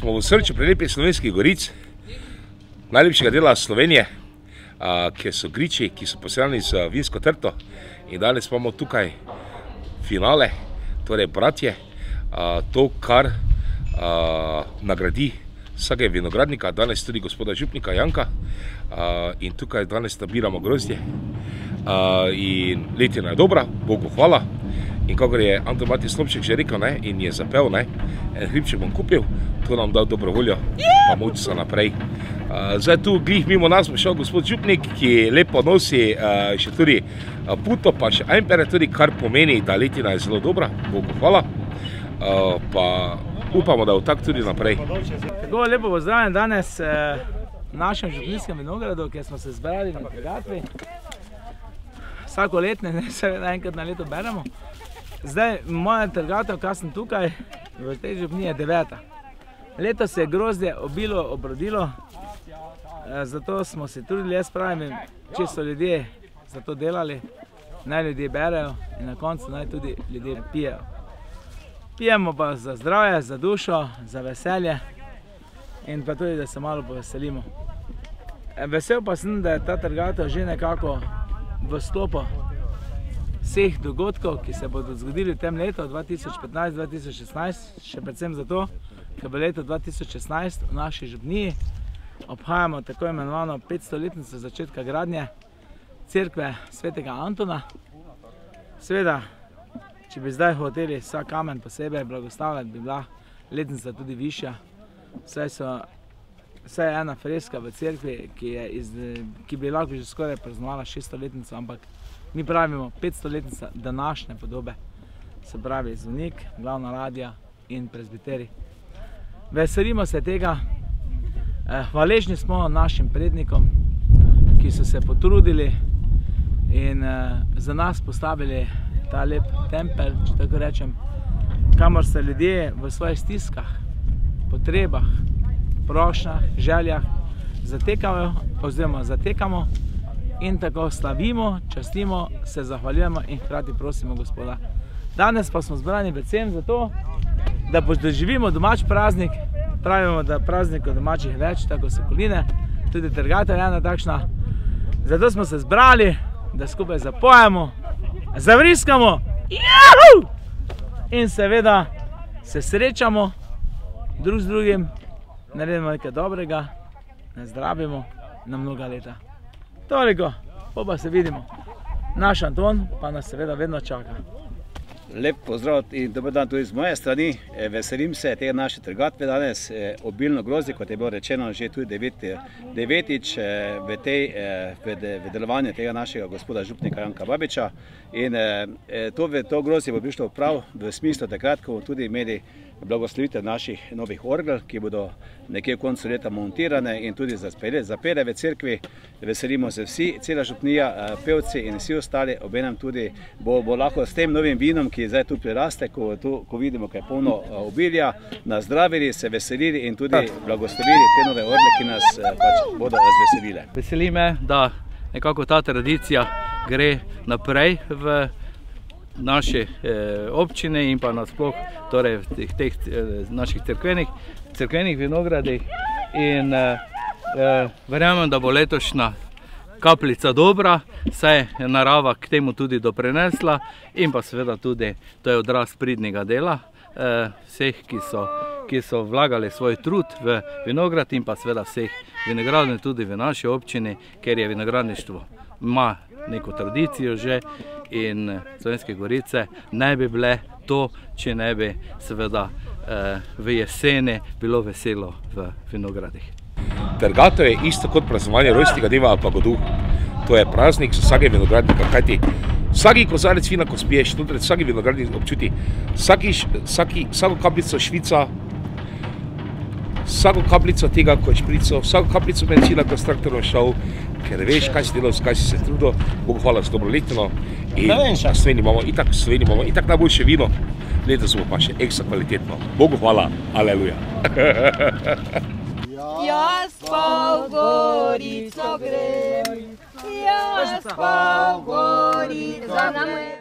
smo v srču prelepih Slovenskih goric, najlepšega dela Slovenije, kjer so Griči, ki so poseljeni z vinsko trto, in danes imamo tukaj finale, torej bratje, to, kar nagradi vsakega vinogradnika, danes tudi gospoda župnika Janka, in tukaj danes nabiramo grozdje. In letina je dobra, Bogu hvala. In kakor je Anton Mati Slomšek že rekel, in je zapel, en hribček bom kupil, to nam dal dobro voljo, pa moč za naprej. Zdaj tu glih mimo nas bo šel gospod župnik, ki lepo nosi še tudi puto, pa še ajmpere tudi, kar pomeni, da letina je zelo dobra, Bogu hvala. Pa upamo, da bo tak tudi naprej. Tako lepo pozdravljam danes v našem župninskem vinogradu, kjer smo se zbrali na trgatvi. Vsako letne, seveda enkrat na leto beremo. Zdaj, moja trgatev, kar sem tukaj, v tej župniji je 9. Letos se je grozdje obilo obrodilo, zato smo se trudili, jaz pravim, če so ljudje za to delali, naj ljudje berejo in na koncu naj tudi ljudje pijejo. Pijemo pa za zdravje, za dušo, za veselje in pa tudi, da se malo poveselimo. Vesel pa sem, da je ta trgatev že nekako v sklopu vseh dogodkov, ki se bodo zgodili v tem letu 2015-2016, še predvsem zato, ker bo leto 2016 v naši župniji obhajamo tako imenovano 500-letnico začetka gradnje cerkve svetega Antona. Seveda, če bi zdaj hoteli vsak kamen posebej blagoslavljati, bi bila letnica tudi višja. Vse je ena freska v cerkvi, ki bi lahko že skoraj praznovala 600-letnico, ampak mi pravimo 500-letnica današnje podobe, se pravi zvonik, glavna ladja in prezbiteri. Veselimo se tega, hvaležni smo našim prednikom, ki so se potrudili in za nas postavili ta lep tempelj, če tako rečem, kamor se ljudje v svojih stiskah, potrebah, prošnjah, željah zatekamo in tako slavimo, častimo, se zahvaljujemo in hkrati prosimo Gospoda. Danes pa smo zbrani predvsem zato, da doživimo domač praznik. Pravimo, da praznikov domačih več, tako Sokoline, tudi trgatev je ena takšna. Zato smo se zbrali, da skupaj zapojemo, zavriskamo in seveda se srečamo drug z drugim, naredimo nekaj dobrega, ne zdravimo na mnoga leta. Toliko, pa se vidimo. Naš Anton pa nas seveda vedno čaka. Lep pozdrav in dober dan tudi z moje strani. Veselim se tega naše trgatve danes, obilno grozdje, kot je bilo rečeno že tudi devetič v delovanju tega našega gospoda župnika Janka Babiča. In to grozdje bo prišlo prav v smislu takrat, ko bomo tudi imeli blagoslovitev naših novih orgel, ki bodo nekje v koncu leta montirane in tudi zapele v cerkvi. Veselimo se vsi, cela župnija, pevci in vsi ostali, obenem tudi bo lahko s tem novim vinom, ki zdaj tu priraste, ko vidimo, kaj je polno obilja, nazdravili, se veselili in tudi blagoslovili te nove orgle, ki nas bodo razveselile. Veseli me, da nekako ta tradicija gre naprej v naše občine in pa nasploh torej v teh naših cerkvenih vinogradih. In verjamem, da bo letošnja kapljica dobra, saj je narava k temu tudi doprinesla in pa seveda tudi to je odraz pridnega dela vseh, ki so vlagali svoj trud v vinograd in pa seveda vseh vinogradov tudi v naši občini, ker je vinogradništvo ima neko tradicijo že in Slovenske Gorice ne bi bile to, če ne bi seveda v jeseni bilo veselo v vinogradih. Trgatev je isto kot praznovanje rojstnega dneva ali pa godu. To je praznik za vsakega vinogradnika, kajti vsaki kozarec vina, ko spiješ, tudi vsaki vinogradnik občuti vsako kapljico švica, vsako kapljico tega, ko je šprico, vsako kapljico bencina, ko je s traktorom šel, ker veš, kaj si delal, kaj si se trudil. Bogu hvala za dobro letino. In v Sloveniji imamo itak najboljše vino, letos bo pa še ekstra kvalitetno. Bogu hvala, aleluja. Jaz pa v Gorico grem, jaz pa v Gorico grem.